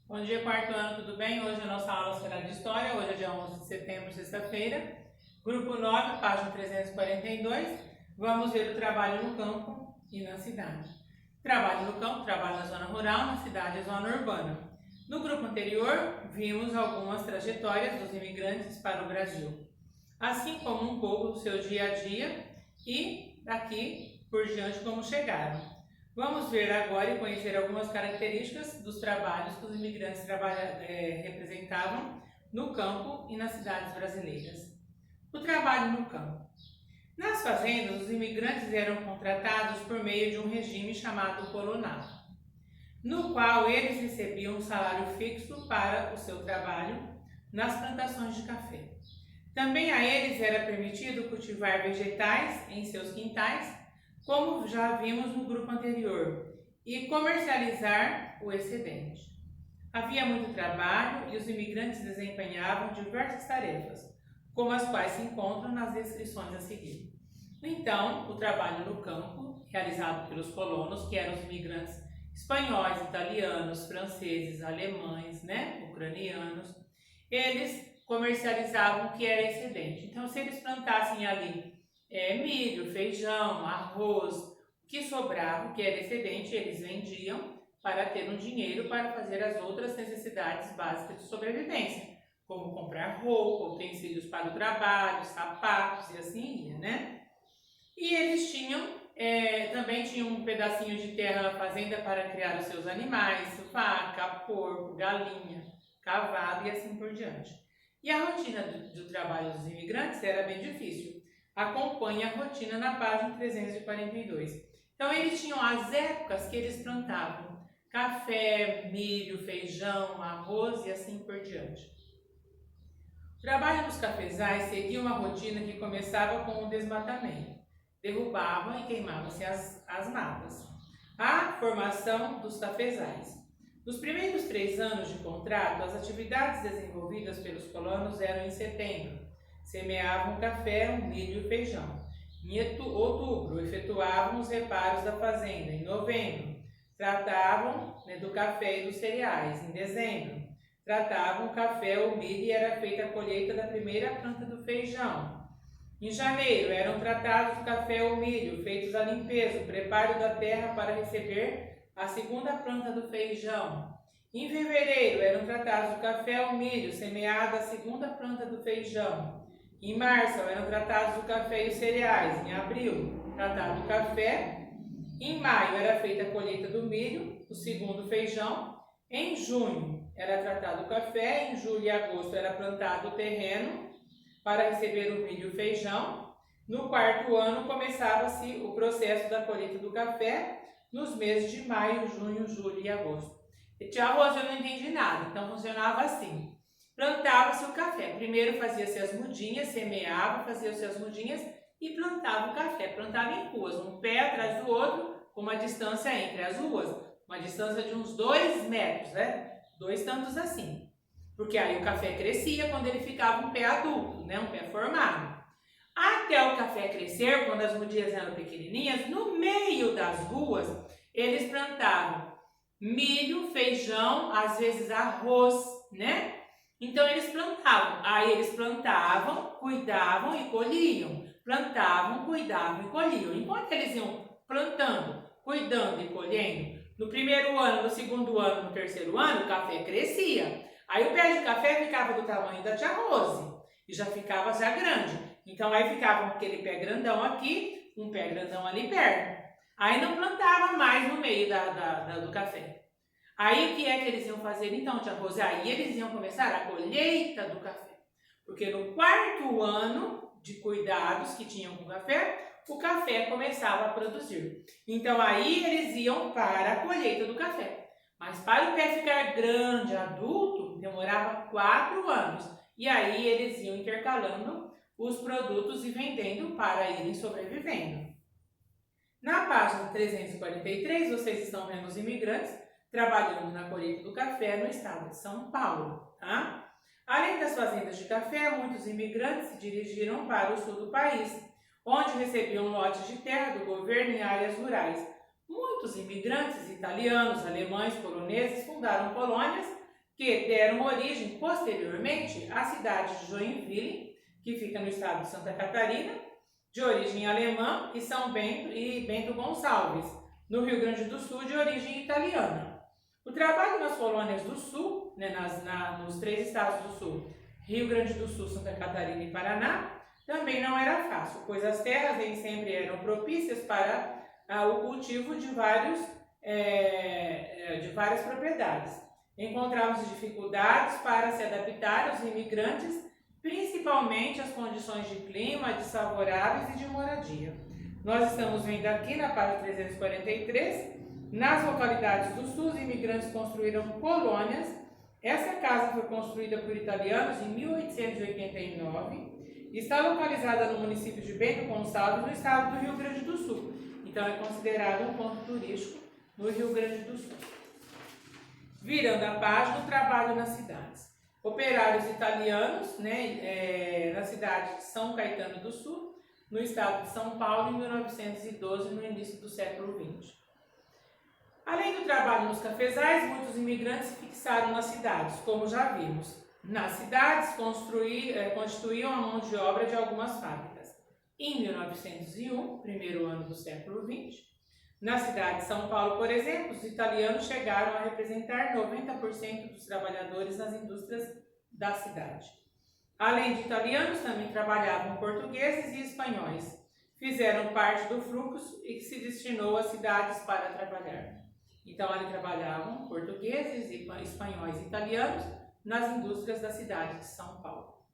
Bom dia, quarto ano, tudo bem? Hoje a nossa aula será de História, hoje é dia 11 de setembro, sexta-feira. Grupo 9, página 342. Vamos ver o trabalho no campo e na cidade. Trabalho no campo, trabalho na zona rural, na cidade, a zona urbana. No grupo anterior, vimos algumas trajetórias dos imigrantes para o Brasil, assim como um pouco do seu dia a dia e daqui por diante como chegaram. Vamos ver agora e conhecer algumas características dos trabalhos que os imigrantes representavam no campo e nas cidades brasileiras. O trabalho no campo. Nas fazendas, os imigrantes eram contratados por meio de um regime chamado colonato, no qual eles recebiam um salário fixo para o seu trabalho nas plantações de café. Também a eles era permitido cultivar vegetais em seus quintais, como já vimos no grupo anterior, e comercializar o excedente. Havia muito trabalho e os imigrantes desempenhavam diversas tarefas, como as quais se encontram nas descrições a seguir. Então, o trabalho no campo, realizado pelos colonos, que eram os imigrantes espanhóis, italianos, franceses, alemães, ucranianos, eles comercializavam o que era excedente. Então, se eles plantassem ali milho, feijão, arroz, o que sobrava, o que era excedente, eles vendiam para ter um dinheiro para fazer as outras necessidades básicas de sobrevivência, como comprar roupa, utensílios para o trabalho, sapatos e assim ia, E eles também tinham um pedacinho de terra na fazenda para criar os seus animais, vaca, porco, galinha, cavalo e assim por diante. E a rotina do trabalho dos imigrantes era bem difícil. Acompanhe a rotina na página 342. Então, eles tinham as épocas que eles plantavam café, milho, feijão, arroz e assim por diante. O trabalho dos cafezais seguia uma rotina que começava com o desmatamento. Derrubavam e queimavam-se as matas. A formação dos cafezais. Nos primeiros 3 anos de contrato, as atividades desenvolvidas pelos colonos eram em setembro. Semeavam café, milho e feijão. Em outubro, efetuavam os reparos da fazenda. Em novembro, tratavam do café e dos cereais. Em dezembro, tratavam o café, o milho e era feita a colheita da primeira planta do feijão. Em janeiro, eram tratados o café e o milho, feitos a limpeza, o preparo da terra para receber a segunda planta do feijão. Em fevereiro, eram tratados o café e o milho, semeada a segunda planta do feijão. Em março, eram tratados o café e os cereais. Em abril, tratado o café. Em maio, era feita a colheita do milho, o segundo feijão. Em junho, era tratado o café. Em julho e agosto, era plantado o terreno para receber o milho e o feijão. No quarto ano, começava-se o processo da colheita do café nos meses de maio, junho, julho e agosto. Tia Rosa, eu não entendi nada, então funcionava assim. Plantava-se o café. Primeiro fazia-se as mudinhas, semeava, fazia-se as mudinhas e plantava o café. Plantava em ruas, um pé atrás do outro, com uma distância entre as ruas, uma distância de uns 2 metros, 2 tantos assim. Porque aí o café crescia quando ele ficava um pé adulto, um pé formado. Até o café crescer, quando as mudinhas eram pequenininhas, no meio das ruas, eles plantavam milho, feijão, às vezes arroz, Então eles plantavam. Aí eles plantavam, cuidavam e colhiam. Plantavam, cuidavam e colhiam. Enquanto eles iam plantando, cuidando e colhendo, no primeiro ano, no segundo ano, no terceiro ano, o café crescia. Aí o pé de café ficava do tamanho da tia Rose e já ficava já grande. Então aí ficava aquele pé grandão aqui, um pé grandão ali perto. Aí não plantava mais no meio do café. Aí o que é que eles iam fazer então, tia Rose? Aí eles iam começar a colheita do café. Porque no quarto ano de cuidados que tinham com o café começava a produzir. Então aí eles iam para a colheita do café. Mas para o pé ficar grande, adulto, demorava 4 anos. E aí eles iam intercalando os produtos e vendendo para irem sobrevivendo. Na página 343, vocês estão vendo os imigrantes trabalhando na colheita do café no estado de São Paulo, tá? Além das fazendas de café, muitos imigrantes se dirigiram para o sul do país, onde recebiam lotes de terra do governo em áreas rurais. Muitos imigrantes italianos, alemães, poloneses fundaram colônias que deram origem, posteriormente, à cidade de Joinville, que fica no estado de Santa Catarina, de origem alemã, e São Bento e Bento Gonçalves, no Rio Grande do Sul, de origem italiana. O trabalho nas colônias do Sul, né, nos 3 estados do Sul, Rio Grande do Sul, Santa Catarina e Paraná, também não era fácil, pois as terras nem sempre eram propícias para o cultivo de várias propriedades. Encontramos dificuldades para se adaptar aos imigrantes, principalmente às condições de clima desfavoráveis e de moradia. Nós estamos vendo aqui na página 343, nas localidades do Sul, os imigrantes construíram colônias. Essa casa foi construída por italianos em 1889 e está localizada no município de Bento Gonçalves, no estado do Rio Grande do Sul. Então é considerado um ponto turístico no Rio Grande do Sul. Virando a página, o trabalho nas cidades. Operários italianos, na cidade de São Caetano do Sul, no estado de São Paulo, em 1912, no início do século XX. Além do trabalho nos cafezais, muitos imigrantes se fixaram nas cidades, como já vimos. Nas cidades, constituíam a mão de obra de algumas fábricas. Em 1901, primeiro ano do século XX, na cidade de São Paulo, por exemplo, os italianos chegaram a representar 90% dos trabalhadores nas indústrias da cidade. Além de italianos, também trabalhavam portugueses e espanhóis. Fizeram parte do fluxo e que se destinou às cidades para trabalhar. Então, ali trabalhavam portugueses, espanhóis e italianos nas indústrias da cidade de São Paulo.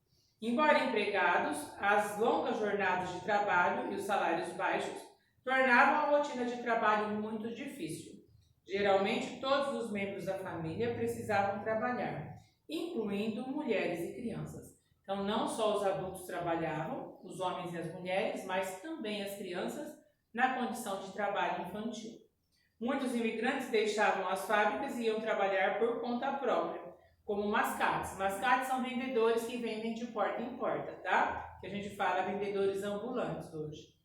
Embora empregados, as longas jornadas de trabalho e os salários baixos tornavam a rotina de trabalho muito difícil. Geralmente, todos os membros da família precisavam trabalhar, incluindo mulheres e crianças. Então, não só os adultos trabalhavam, os homens e as mulheres, mas também as crianças na condição de trabalho infantil. Muitos imigrantes deixavam as fábricas e iam trabalhar por conta própria, como mascates. Mascates são vendedores que vendem de porta em porta, tá? Que a gente fala vendedores ambulantes hoje.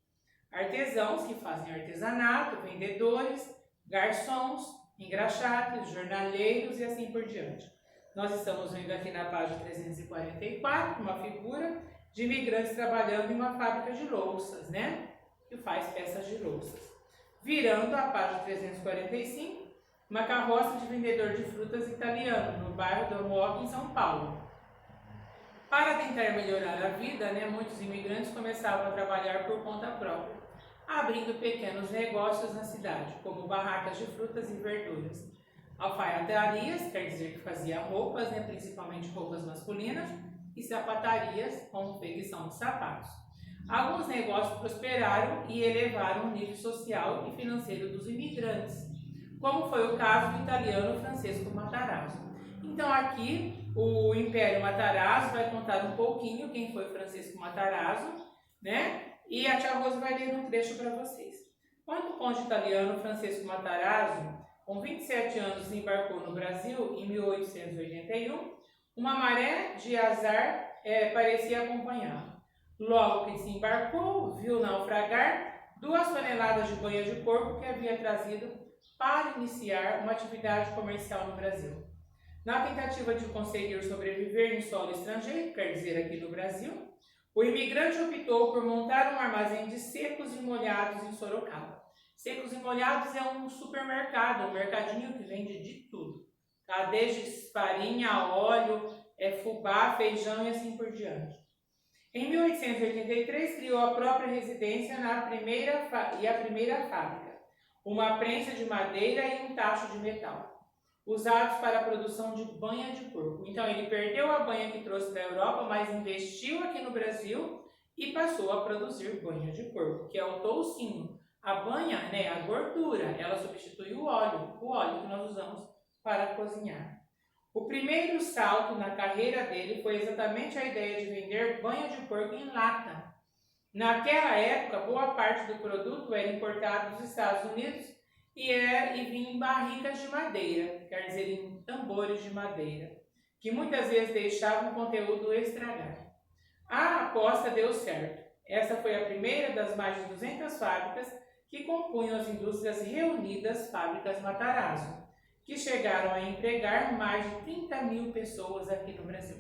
Artesãos que fazem artesanato, vendedores, garçons, engraxates, jornaleiros e assim por diante. Nós estamos vendo aqui na página 344 uma figura de imigrantes trabalhando em uma fábrica de louças, que faz peças de louças. Virando a página 345, uma carroça de vendedor de frutas italiano no bairro do Moca, em São Paulo. Para tentar melhorar a vida, muitos imigrantes começavam a trabalhar por conta própria, abrindo pequenos negócios na cidade, como barracas de frutas e verduras, alfaiatarias, quer dizer que fazia roupas, principalmente roupas masculinas, e sapatarias, com confecção de sapatos. Alguns negócios prosperaram e elevaram o nível social e financeiro dos imigrantes, como foi o caso do italiano Francesco Matarazzo. Então aqui o Império Matarazzo vai contar um pouquinho quem foi Francesco Matarazzo, e a tia Rosa vai ler um trecho para vocês. Quando o conde italiano Francesco Matarazzo, com 27 anos, embarcou no Brasil em 1881, uma maré de azar parecia acompanhá-lo. Logo que se embarcou, viu naufragar 2 toneladas de banha de porco que havia trazido para iniciar uma atividade comercial no Brasil. Na tentativa de conseguir sobreviver em solo estrangeiro, quer dizer aqui no Brasil, o imigrante optou por montar um armazém de secos e molhados em Sorocaba. Secos e molhados é um supermercado, um mercadinho que vende de tudo, tá? Desde farinha, óleo, fubá, feijão e assim por diante. Em 1883, criou a própria residência e a primeira fábrica, uma prensa de madeira e um tacho de metal, usados para a produção de banha de porco. Então, ele perdeu a banha que trouxe da Europa, mas investiu aqui no Brasil e passou a produzir banha de porco, que é o toucinho. A banha, a gordura, ela substitui o óleo que nós usamos para cozinhar. O primeiro salto na carreira dele foi exatamente a ideia de vender banha de porco em lata. Naquela época, boa parte do produto era importado dos Estados Unidos e vinha em barricas de madeira, quer dizer, em tambores de madeira, que muitas vezes deixavam o conteúdo estragar. A aposta deu certo. Essa foi a primeira das mais de 200 fábricas que compunham as indústrias reunidas Fábricas Matarazzo, que chegaram a empregar mais de 30 mil pessoas aqui no Brasil.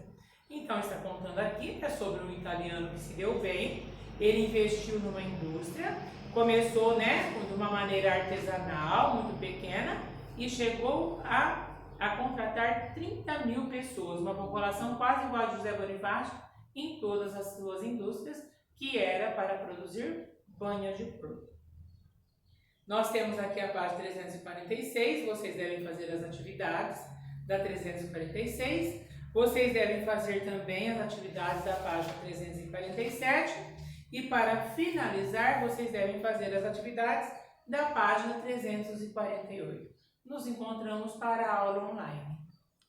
Então, está contando aqui é sobre um italiano que se deu bem, ele investiu numa indústria, começou de uma maneira artesanal, muito pequena, e chegou a contratar 30 mil pessoas, uma população quase igual a José Bonifácio, em todas as suas indústrias, que era para produzir banha de porco. Nós temos aqui a página 346, vocês devem fazer as atividades da 346, vocês devem fazer também as atividades da página 347 e para finalizar, vocês devem fazer as atividades da página 348. Nos encontramos para a aula online.